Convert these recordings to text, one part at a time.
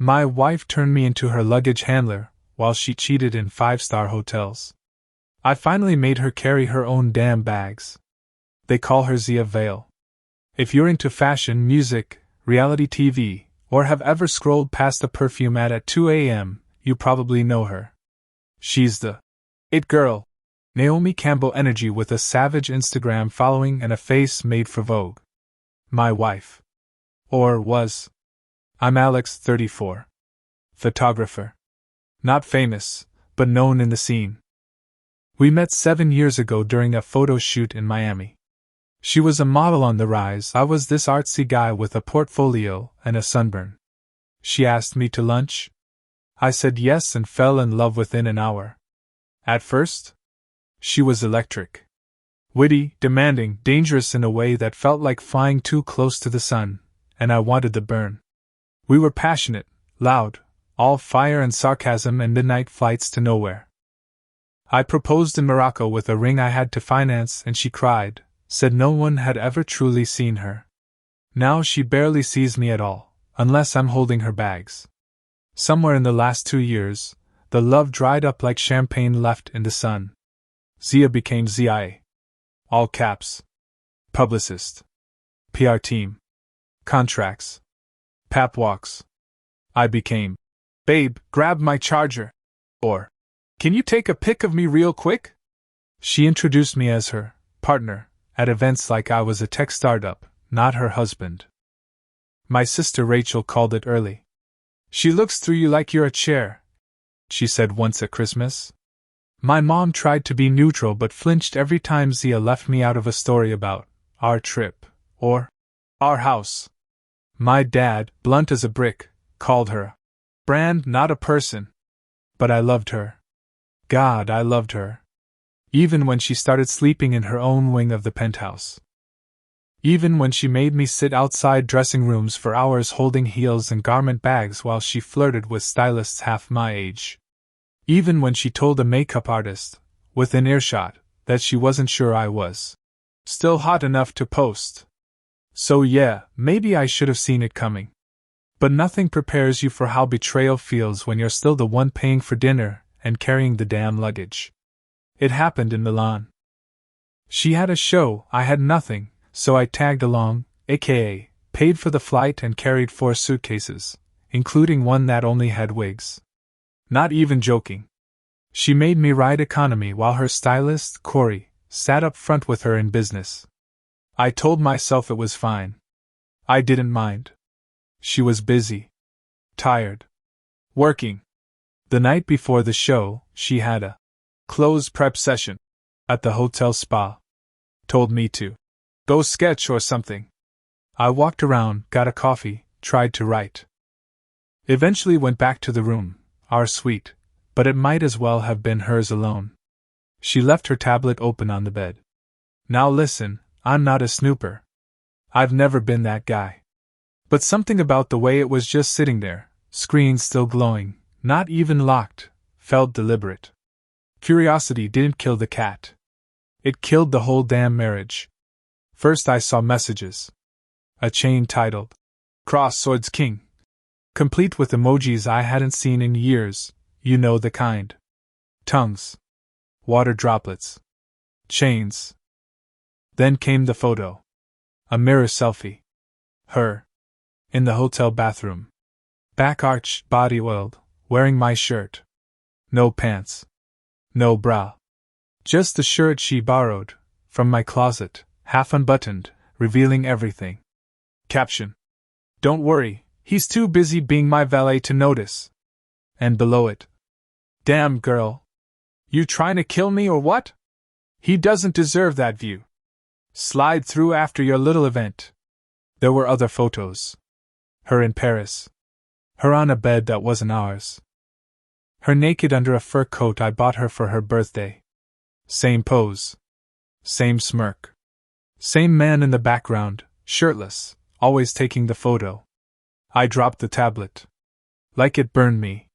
My wife turned me into her luggage handler, while she cheated in 5-star hotels. I finally made her carry her own damn bags. They call her Zia Vale. If you're into fashion, music, reality TV, or have ever scrolled past a perfume ad at 2 a.m., you probably know her. She's the it girl. Naomi Campbell energy with a savage Instagram following and a face made for Vogue. My wife. Or was. I'm Alex, 34. Photographer. Not famous, but known in the scene. We met 7 years ago during a photo shoot in Miami. She was a model on the rise. I was this artsy guy with a portfolio and a sunburn. She asked me to lunch. I said yes and fell in love within an hour. At first, she was electric. Witty, demanding, dangerous in a way that felt like flying too close to the sun, and I wanted the burn. We were passionate, loud, all fire and sarcasm and midnight flights to nowhere. I proposed in Morocco with a ring I had to finance and she cried, said no one had ever truly seen her. Now she barely sees me at all, unless I'm holding her bags. Somewhere in the last 2 years, the love dried up like champagne left in the sun. Zia became ZIA. All caps. Publicist. PR team. Contracts. Pap walks. I became, babe, grab my charger. Or, can you take a pic of me real quick? She introduced me as her partner at events like I was a tech startup, not her husband. My sister Rachel called it early. She looks through you like you're a chair, she said once at Christmas. My mom tried to be neutral but flinched every time Zia left me out of a story about our trip or our house. My dad, blunt as a brick, called her a brand, not a person. But I loved her. God, I loved her. Even when she started sleeping in her own wing of the penthouse. Even when she made me sit outside dressing rooms for hours holding heels and garment bags while she flirted with stylists half my age. Even when she told a makeup artist, within earshot, that she wasn't sure I was still hot enough to post. So yeah, maybe I should have seen it coming. But nothing prepares you for how betrayal feels when you're still the one paying for dinner and carrying the damn luggage. It happened in Milan. She had a show, I had nothing, so I tagged along, aka, paid for the flight and carried 4 suitcases, including one that only had wigs. Not even joking. She made me ride economy while her stylist, Corey, sat up front with her in business. I told myself it was fine. I didn't mind. She was busy. Tired. Working. The night before the show, she had a clothes prep session at the hotel spa. Told me to go sketch or something. I walked around, got a coffee, tried to write. Eventually went back to the room, our suite, but it might as well have been hers alone. She left her tablet open on the bed. Now listen, I'm not a snooper. I've never been that guy. But something about the way it was just sitting there, screen still glowing, not even locked, felt deliberate. Curiosity didn't kill the cat. It killed the whole damn marriage. First I saw messages. A chain titled, Cross Swords King. Complete with emojis I hadn't seen in years, you know the kind. Tongues. Water droplets. Chains. Then came the photo. A mirror selfie. Her. In the hotel bathroom. Back arched, body oiled, wearing my shirt. No pants. No bra. Just the shirt she borrowed, from my closet, half unbuttoned, revealing everything. Caption. Don't worry, he's too busy being my valet to notice. And below it. Damn girl. You trying to kill me or what? He doesn't deserve that view. Slide through after your little event. There were other photos. Her in Paris. Her on a bed that wasn't ours. Her naked under a fur coat I bought her for her birthday. Same pose. Same smirk. Same man in the background, shirtless, always taking the photo. I dropped the tablet. Like it burned me.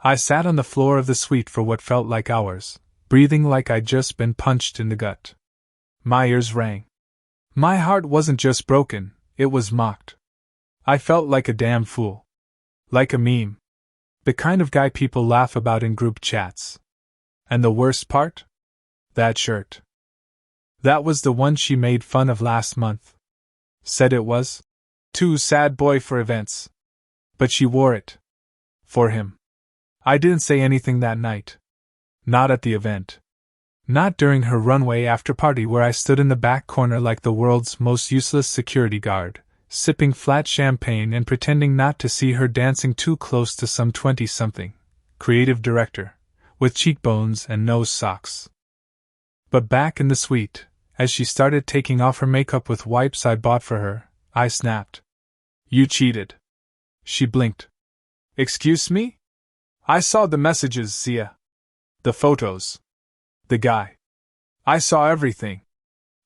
I sat on the floor of the suite for what felt like hours, breathing like I'd just been punched in the gut. My ears rang. My heart wasn't just broken, it was mocked. I felt like a damn fool. Like a meme. The kind of guy people laugh about in group chats. And the worst part? That shirt. That was the one she made fun of last month. Said it was too sad boy for events. But she wore it. For him. I didn't say anything that night. Not at the event. Not during her runway after party where I stood in the back corner like the world's most useless security guard, sipping flat champagne and pretending not to see her dancing too close to some 20-something, creative director, with cheekbones and nose socks. But back in the suite, as she started taking off her makeup with wipes I bought for her, I snapped. You cheated. She blinked. Excuse me? I saw the messages, Zia. The photos. The guy. I saw everything.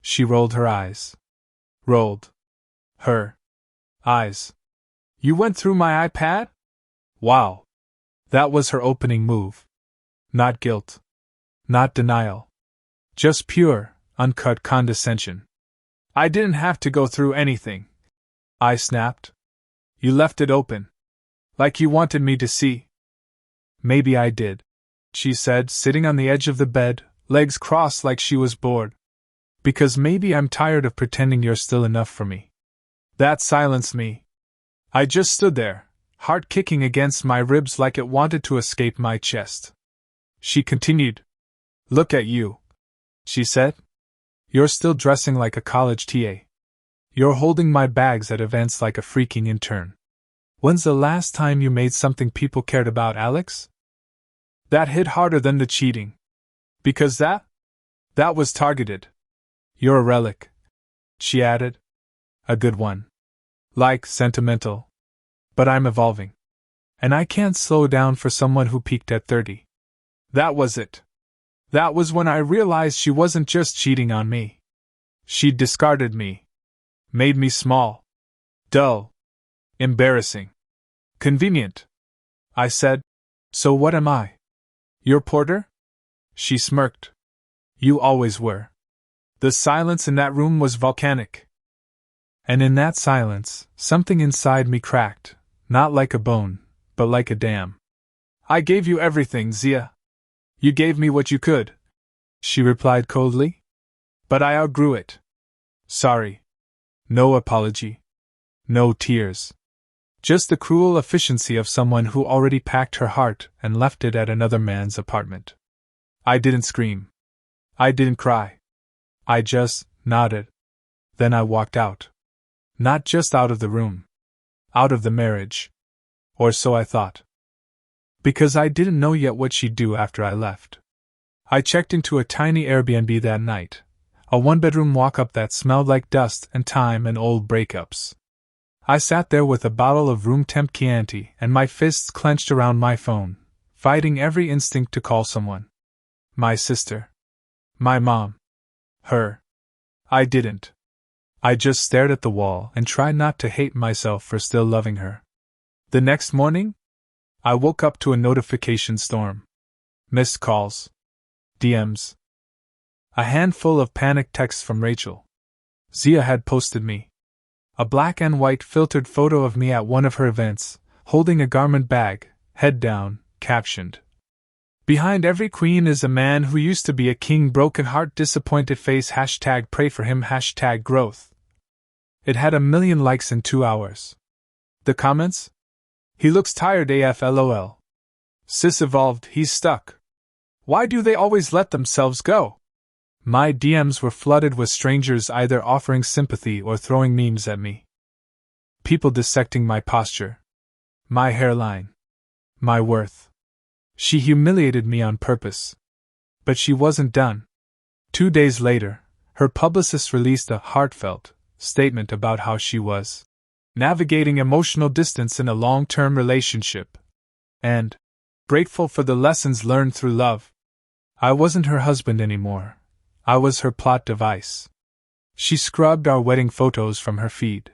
She rolled her eyes. Rolled. Her. Eyes. You went through my iPad? Wow. That was her opening move. Not guilt. Not denial. Just pure, uncut condescension. I didn't have to go through anything. I snapped. You left it open. Like you wanted me to see. Maybe I did, she said, sitting on the edge of the bed, legs crossed like she was bored. Because maybe I'm tired of pretending you're still enough for me. That silenced me. I just stood there, heart kicking against my ribs like it wanted to escape my chest. She continued. Look at you, she said. You're still dressing like a college TA. You're holding my bags at events like a freaking intern. When's the last time you made something people cared about, Alex? That hit harder than the cheating. Because that was targeted. You're a relic, she added. A good one. Like, sentimental. But I'm evolving. And I can't slow down for someone who peaked at 30. That was it. That was when I realized she wasn't just cheating on me. She'd discarded me. Made me small. Dull. Embarrassing. Convenient. I said, so what am I? Your porter? She smirked. You always were. The silence in that room was volcanic. And in that silence, something inside me cracked, not like a bone, but like a dam. I gave you everything, Zia. You gave me what you could, she replied coldly. But I outgrew it. Sorry. No apology. No tears. Just the cruel efficiency of someone who already packed her heart and left it at another man's apartment. I didn't scream. I didn't cry. I just nodded. Then I walked out. Not just out of the room. Out of the marriage. Or so I thought. Because I didn't know yet what she'd do after I left. I checked into a tiny Airbnb that night, a one-bedroom walk-up that smelled like dust and time and old breakups. I sat there with a bottle of room temp Chianti and my fists clenched around my phone, fighting every instinct to call someone. My sister. My mom. Her. I didn't. I just stared at the wall and tried not to hate myself for still loving her. The next morning, I woke up to a notification storm. Missed calls. DMs. A handful of panicked texts from Rachel. Zia had posted me. A black and white filtered photo of me at one of her events, holding a garment bag, head down, captioned. Behind every queen is a man who used to be a king, broken heart, disappointed face, #pray for him, #growth. It had 1 million likes in 2 hours. The comments? He looks tired AF LOL. Sis evolved, he's stuck. Why do they always let themselves go? My DMs were flooded with strangers either offering sympathy or throwing memes at me. People dissecting my posture. My hairline. My worth. She humiliated me on purpose. But she wasn't done. 2 days later, her publicist released a heartfelt statement about how she was navigating emotional distance in a long-term relationship, and grateful for the lessons learned through love. I wasn't her husband anymore. I was her plot device. She scrubbed our wedding photos from her feed.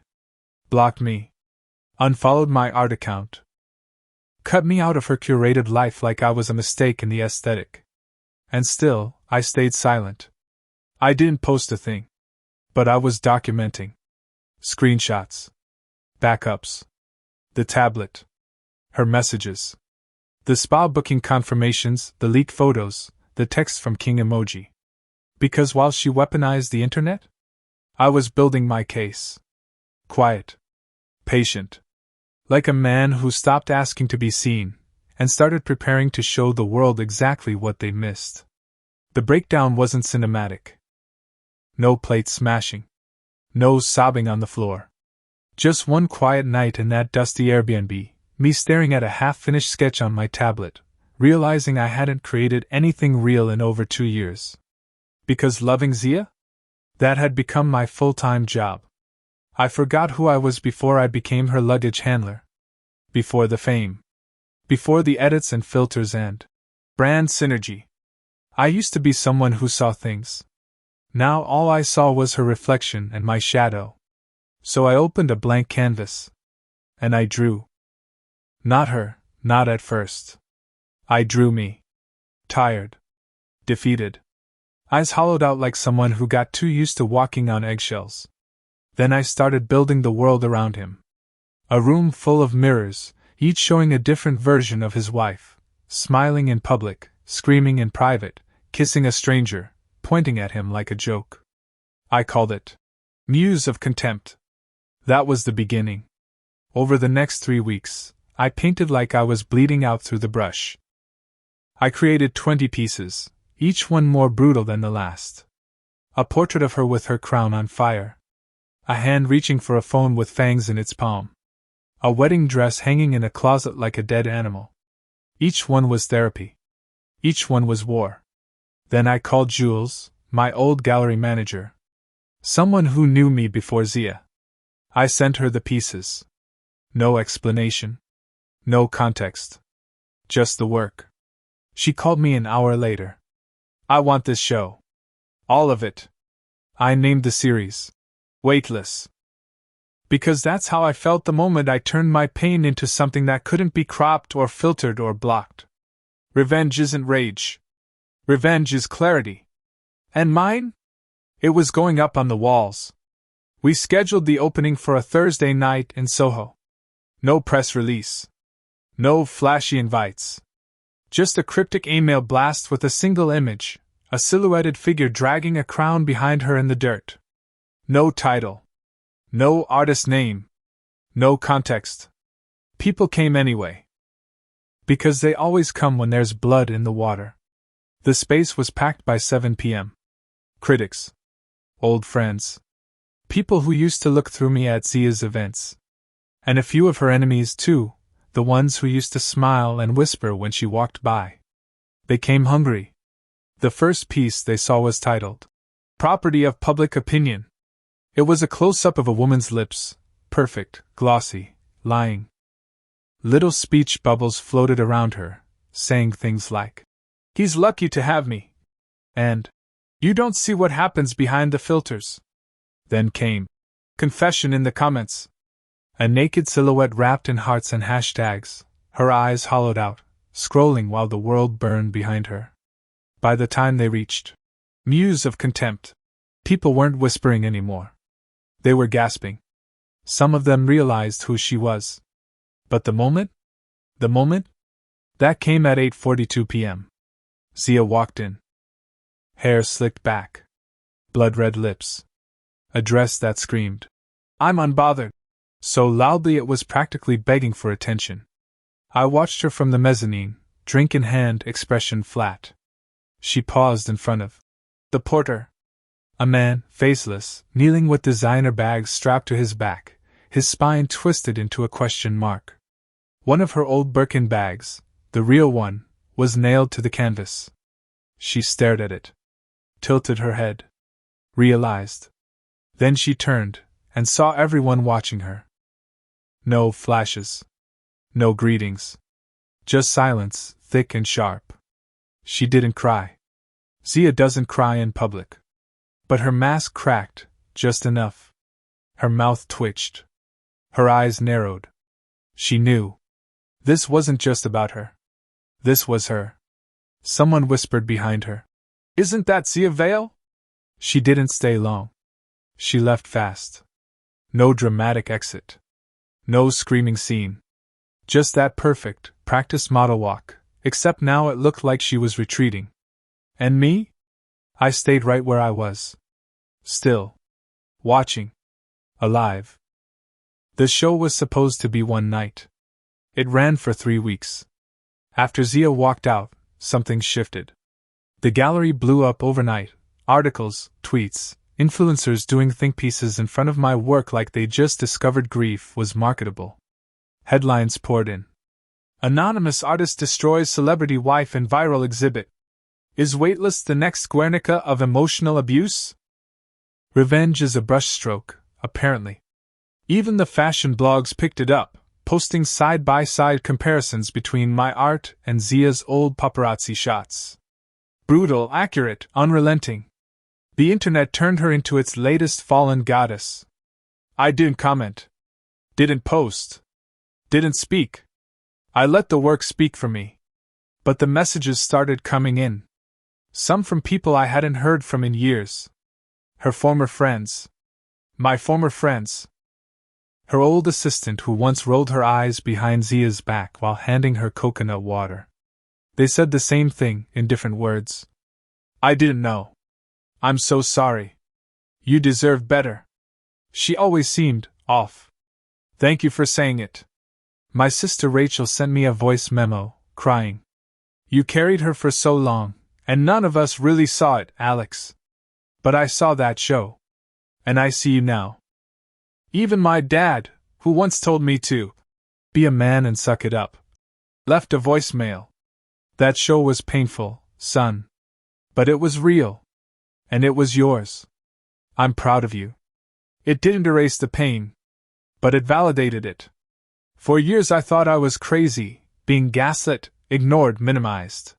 Blocked me. Unfollowed my art account. Cut me out of her curated life like I was a mistake in the aesthetic. And still, I stayed silent. I didn't post a thing. But I was documenting. Screenshots. Backups. The tablet. Her messages. The spa booking confirmations, the leaked photos, the texts from King Emoji. Because while she weaponized the internet, I was building my case. Quiet. Patient. Like a man who stopped asking to be seen, and started preparing to show the world exactly what they missed. The breakdown wasn't cinematic. No plate smashing. No sobbing on the floor. Just one quiet night in that dusty Airbnb, me staring at a half-finished sketch on my tablet, realizing I hadn't created anything real in over 2 years. Because loving Zia? That had become my full-time job. I forgot who I was before I became her luggage handler. Before the fame. Before the edits and filters and brand synergy. I used to be someone who saw things. Now all I saw was her reflection and my shadow. So I opened a blank canvas. And I drew. Not her, not at first. I drew me. Tired. Defeated. Eyes hollowed out like someone who got too used to walking on eggshells. Then I started building the world around him. A room full of mirrors, each showing a different version of his wife, smiling in public, screaming in private, kissing a stranger, pointing at him like a joke. I called it Muse of Contempt. That was the beginning. Over the next 3 weeks, I painted like I was bleeding out through the brush. I created 20 pieces, each one more brutal than the last. A portrait of her with her crown on fire. A hand reaching for a phone with fangs in its palm. A wedding dress hanging in a closet like a dead animal. Each one was therapy. Each one was war. Then I called Jules, my old gallery manager. Someone who knew me before Zia. I sent her the pieces. No explanation. No context. Just the work. She called me an hour later. I want this show. All of it. I named the series Weightless. Because that's how I felt the moment I turned my pain into something that couldn't be cropped or filtered or blocked. Revenge isn't rage. Revenge is clarity. And mine? It was going up on the walls. We scheduled the opening for a Thursday night in Soho. No press release. No flashy invites. Just a cryptic email blast with a single image, a silhouetted figure dragging a crown behind her in the dirt. No title. No artist name. No context. People came anyway. Because they always come when there's blood in the water. The space was packed by 7 p.m. Critics. Old friends. People who used to look through me at Zia's events. And a few of her enemies too, the ones who used to smile and whisper when she walked by. They came hungry. The first piece they saw was titled Property of Public Opinion. It was a close-up of a woman's lips, perfect, glossy, lying. Little speech bubbles floated around her, saying things like, "He's lucky to have me," and "You don't see what happens behind the filters." Then came confession in the comments. A naked silhouette wrapped in hearts and hashtags, her eyes hollowed out, scrolling while the world burned behind her. By the time they reached Muse of Contempt, people weren't whispering anymore. They were gasping. Some of them realized who she was. But the moment? That came at 8:42 p.m. Zia walked in. Hair slicked back. Blood-red lips. A dress that screamed, "I'm unbothered," so loudly it was practically begging for attention. I watched her from the mezzanine, drink in hand, expression flat. She paused in front of the porter. A man, faceless, kneeling with designer bags strapped to his back, his spine twisted into a question mark. One of her old Birkin bags, the real one, was nailed to the canvas. She stared at it. Tilted her head. Realized. Then she turned, and saw everyone watching her. No flashes. No greetings. Just silence, thick and sharp. She didn't cry. Zia doesn't cry in public. But her mask cracked, just enough. Her mouth twitched. Her eyes narrowed. She knew. This wasn't just about her. This was her. Someone whispered behind her. "Isn't that Zia Vale?" She didn't stay long. She left fast. No dramatic exit. No screaming scene. Just that perfect, practiced model walk, except now it looked like she was retreating. And me? I stayed right where I was. Still. Watching. Alive. The show was supposed to be one night. It ran for 3 weeks. After Zia walked out, something shifted. The gallery blew up overnight. Articles, tweets, influencers doing think pieces in front of my work like they just discovered grief was marketable. Headlines poured in. Anonymous artist destroys celebrity wife in viral exhibit. Is Weightless the next Guernica of emotional abuse? Revenge is a brushstroke, apparently. Even the fashion blogs picked it up, posting side-by-side comparisons between my art and Zia's old paparazzi shots. Brutal, accurate, unrelenting. The internet turned her into its latest fallen goddess. I didn't comment. Didn't post. Didn't speak. I let the work speak for me. But the messages started coming in. Some from people I hadn't heard from in years. Her former friends. My former friends. Her old assistant who once rolled her eyes behind Zia's back while handing her coconut water. They said the same thing, in different words. I didn't know. I'm so sorry. You deserve better. She always seemed off. Thank you for saying it. My sister Rachel sent me a voice memo, crying. You carried her for so long, and none of us really saw it, Alex. But I saw that show. And I see you now. Even my dad, who once told me to be a man and suck it up, left a voicemail. That show was painful, son. But it was real. And it was yours. I'm proud of you. It didn't erase the pain, but it validated it. For years I thought I was crazy, being gaslit, ignored, minimized.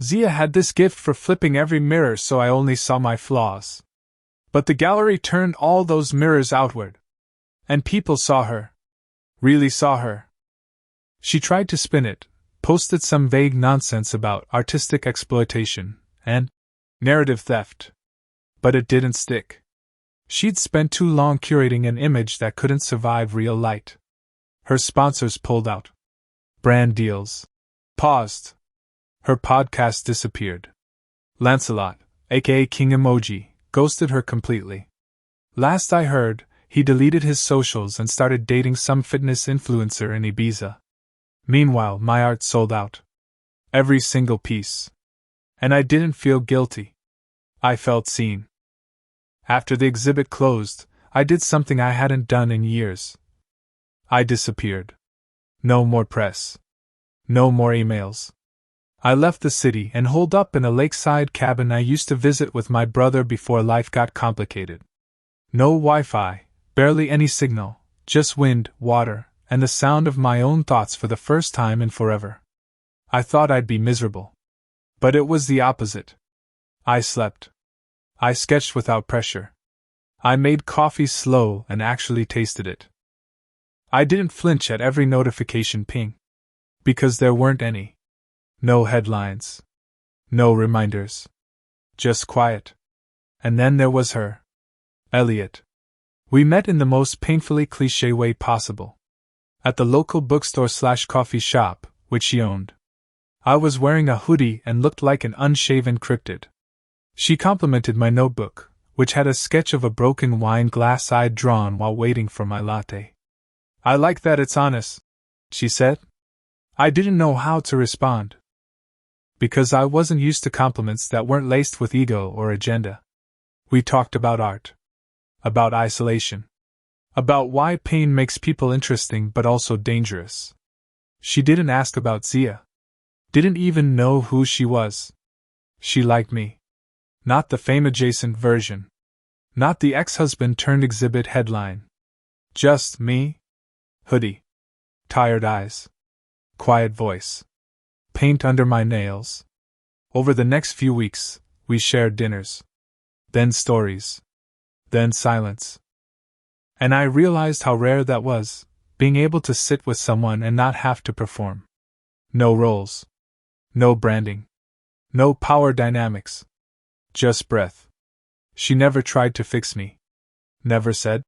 Zia had this gift for flipping every mirror so I only saw my flaws. But the gallery turned all those mirrors outward. And people saw her. Really saw her. She tried to spin it, posted some vague nonsense about artistic exploitation and narrative theft. But it didn't stick. She'd spent too long curating an image that couldn't survive real light. Her sponsors pulled out. Brand deals paused. Her podcast disappeared. Lancelot, aka King Emoji, ghosted her completely. Last I heard, he deleted his socials and started dating some fitness influencer in Ibiza. Meanwhile, my art sold out. Every single piece. And I didn't feel guilty. I felt seen. After the exhibit closed, I did something I hadn't done in years. I disappeared. No more press. No more emails. I left the city and holed up in a lakeside cabin I used to visit with my brother before life got complicated. No Wi-Fi, barely any signal, just wind, water, and the sound of my own thoughts for the first time in forever. I thought I'd be miserable. But it was the opposite. I slept. I sketched without pressure. I made coffee slow and actually tasted it. I didn't flinch at every notification ping. Because there weren't any. No headlines. No reminders. Just quiet. And then there was her. Elliot. We met in the most painfully cliché way possible. At the local bookstore/coffee shop, which she owned. I was wearing a hoodie and looked like an unshaven cryptid. She complimented my notebook, which had a sketch of a broken wine glass I'd drawn while waiting for my latte. I like that it's honest, she said. I didn't know how to respond. Because I wasn't used to compliments that weren't laced with ego or agenda. We talked about art. About isolation. About why pain makes people interesting but also dangerous. She didn't ask about Zia. Didn't even know who she was. She liked me. Not the fame-adjacent version. Not the ex-husband turned exhibit headline. Just me. Hoodie. Tired eyes. Quiet voice. Paint under my nails. Over the next few weeks, we shared dinners. Then stories. Then silence. And I realized how rare that was, being able to sit with someone and not have to perform. No roles. No branding. No power dynamics. Just breath. She never tried to fix me. Never said,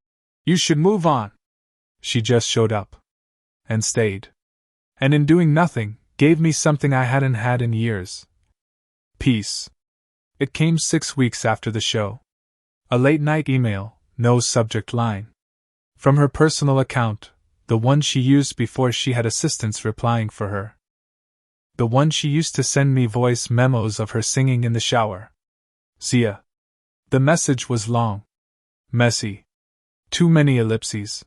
"You should move on." She just showed up. And stayed. And in doing nothing, gave me something I hadn't had in years. Peace. It came 6 weeks after the show. A late-night email, no subject line. From her personal account, the one she used before she had assistants replying for her. The one she used to send me voice memos of her singing in the shower. Zia. The message was long. Messy. Too many ellipses.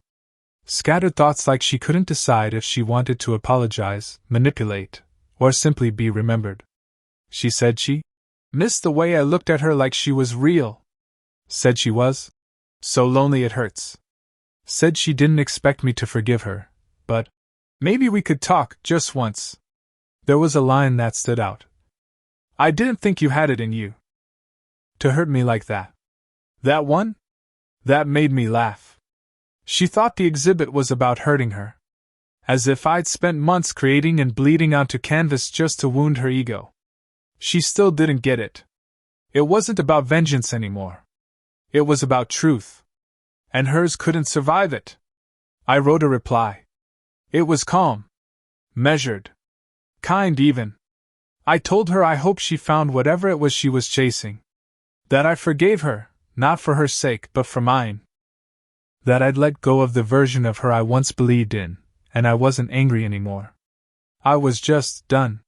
Scattered thoughts like she couldn't decide if she wanted to apologize, manipulate, or simply be remembered. She said she missed the way I looked at her like she was real. Said she was so lonely it hurts. Said she didn't expect me to forgive her, but maybe we could talk just once. There was a line that stood out. I didn't think you had it in you to hurt me like that. That one? That made me laugh. She thought the exhibit was about hurting her. As if I'd spent months creating and bleeding onto canvas just to wound her ego. She still didn't get it. It wasn't about vengeance anymore. It was about truth. And hers couldn't survive it. I wrote a reply. It was calm. Measured. Kind even. I told her I hoped she found whatever it was she was chasing. That I forgave her, not for her sake but for mine. That I'd let go of the version of her I once believed in, and I wasn't angry anymore. I was just done.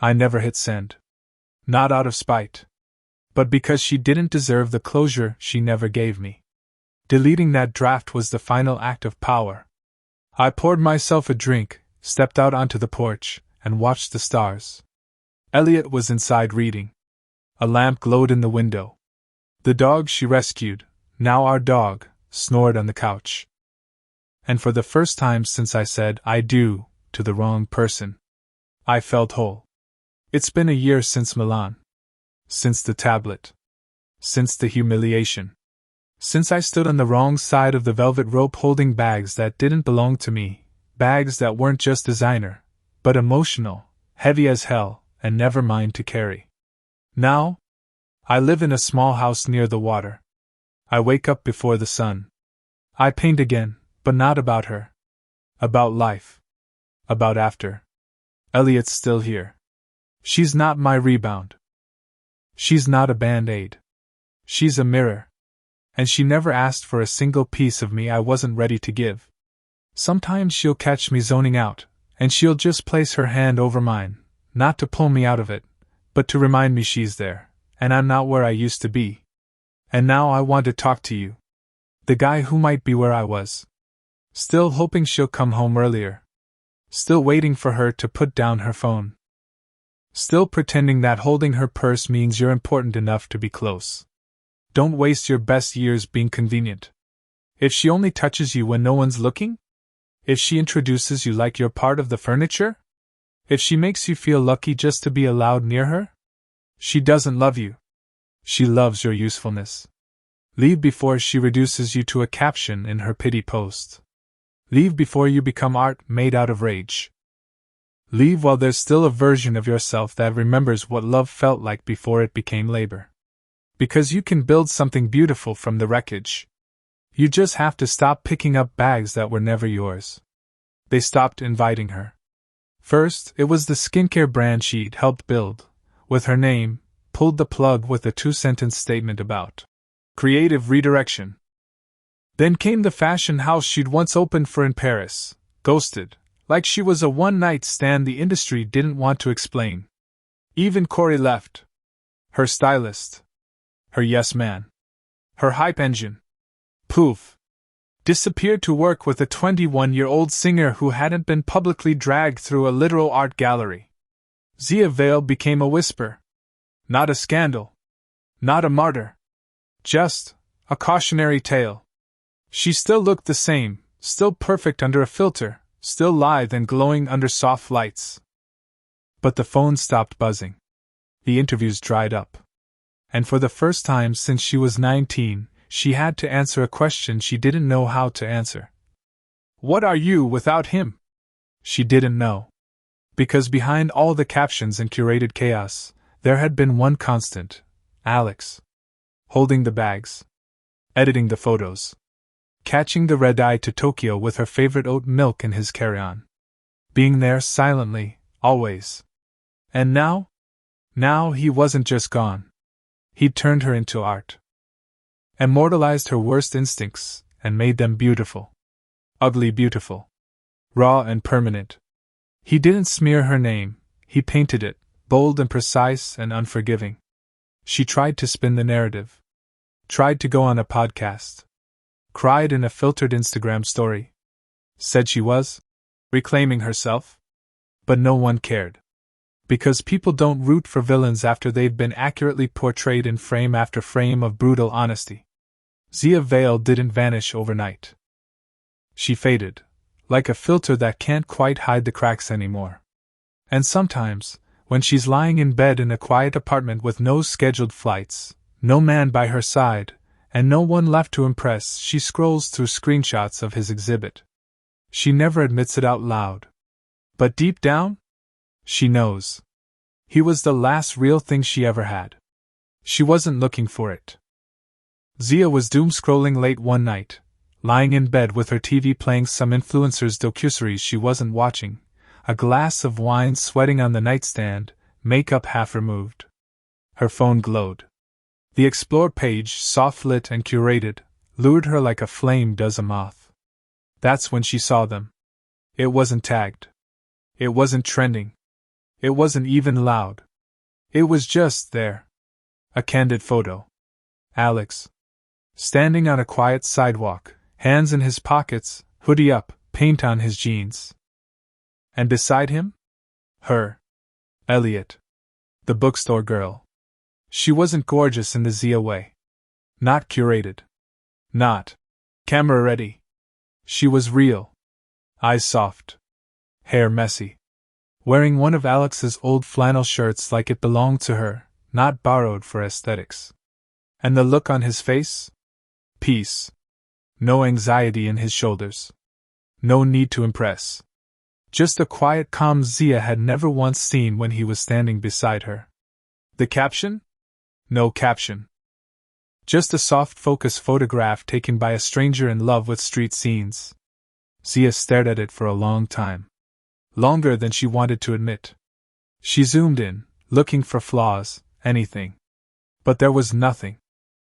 I never hit send. Not out of spite. But because she didn't deserve the closure she never gave me. Deleting that draft was the final act of power. I poured myself a drink, stepped out onto the porch, and watched the stars. Elliot was inside reading. A lamp glowed in the window. The dog she rescued, now our dog, snored on the couch. And for the first time since I said I do to the wrong person, I felt whole. It's been a year since Milan. Since the tablet. Since the humiliation. Since I stood on the wrong side of the velvet rope holding bags that didn't belong to me, bags that weren't just designer, but emotional, heavy as hell, and never mine to carry. Now, I live in a small house near the water. I wake up before the sun. I paint again, but not about her. About life. About after. Elliot's still here. She's not my rebound. She's not a band-aid. She's a mirror. And she never asked for a single piece of me I wasn't ready to give. Sometimes she'll catch me zoning out, and she'll just place her hand over mine, not to pull me out of it, but to remind me she's there, and I'm not where I used to be. And now I want to talk to you. The guy who might be where I was. Still hoping she'll come home earlier. Still waiting for her to put down her phone. Still pretending that holding her purse means you're important enough to be close. Don't waste your best years being convenient. If she only touches you when no one's looking? If she introduces you like you're part of the furniture? If she makes you feel lucky just to be allowed near her? She doesn't love you. She loves your usefulness. Leave before she reduces you to a caption in her pity post. Leave before you become art made out of rage. Leave while there's still a version of yourself that remembers what love felt like before it became labor. Because you can build something beautiful from the wreckage. You just have to stop picking up bags that were never yours. They stopped inviting her. First, it was the skincare brand she'd helped build, with her name, pulled the plug with a 2-sentence statement about creative redirection. Then came the fashion house she'd once opened for in Paris, ghosted, like she was a one-night stand the industry didn't want to explain. Even Corey left. Her stylist. Her yes man. Her hype engine. Poof. Disappeared to work with a 21-year-old singer who hadn't been publicly dragged through a literal art gallery. Zia Vale became a whisper. Not a scandal. Not a martyr. Just a cautionary tale. She still looked the same, still perfect under a filter, still lithe and glowing under soft lights. But the phone stopped buzzing. The interviews dried up. And for the first time since she was 19, she had to answer a question she didn't know how to answer. What are you without him? She didn't know. Because behind all the captions and curated chaos, there had been one constant: Alex. Holding the bags. Editing the photos. Catching the red-eye to Tokyo with her favorite oat milk in his carry-on. being there silently, always. And now? Now he wasn't just gone. He'd turned her into art. Immortalized her worst instincts, and made them beautiful. Ugly beautiful. Raw and permanent. He didn't smear her name, he painted it, bold and precise and unforgiving. She tried to spin the narrative. Tried to go on a podcast. Cried in a filtered Instagram story. Said she was reclaiming herself. But no one cared. Because people don't root for villains after they've been accurately portrayed in frame after frame of brutal honesty. Zia Vale didn't vanish overnight. She faded, like a filter that can't quite hide the cracks anymore. And sometimes, when she's lying in bed in a quiet apartment with no scheduled flights, no man by her side, and no one left to impress, she scrolls through screenshots of his exhibit. She never admits it out loud. But deep down, she knows. He was the last real thing she ever had. She wasn't looking for it. Zia was doom-scrolling late one night, lying in bed with her TV playing some influencer's docuseries she wasn't watching, a glass of wine sweating on the nightstand, makeup half removed. Her phone glowed. The Explore page, soft-lit and curated, lured her like a flame does a moth. That's when she saw them. It wasn't tagged. It wasn't trending. It wasn't even loud. It was just there. A candid photo. Alex. Standing on a quiet sidewalk, hands in his pockets, hoodie up, paint on his jeans. And beside him? Her. Elliot. The bookstore girl. She wasn't gorgeous in the Zia way. Not curated. Not camera ready. She was real. Eyes soft. Hair messy. Wearing one of Alex's old flannel shirts like it belonged to her, not borrowed for aesthetics. And the look on his face? Peace. No anxiety in his shoulders. No need to impress. Just a quiet calm Zia had never once seen when he was standing beside her. The caption? No caption. Just a soft focus photograph taken by a stranger in love with street scenes. Zia stared at it for a long time. Longer than she wanted to admit. She zoomed in, looking for flaws, anything. But there was nothing.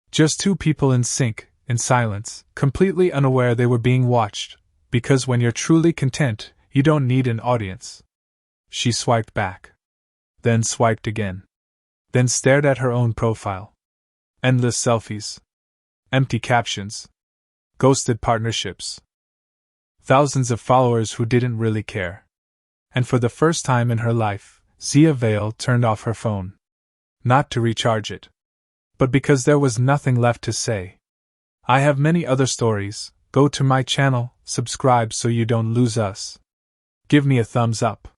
Just two people in sync, in silence, completely unaware they were being watched, because when you're truly content, you don't need an audience. She swiped back. Then swiped again. Then stared at her own profile. Endless selfies. Empty captions. Ghosted partnerships. Thousands of followers who didn't really care. And for the first time in her life, Zia Vale turned off her phone. Not to recharge it. But because there was nothing left to say. I have many other stories. Go to my channel, subscribe so you don't lose us. Give me a thumbs up.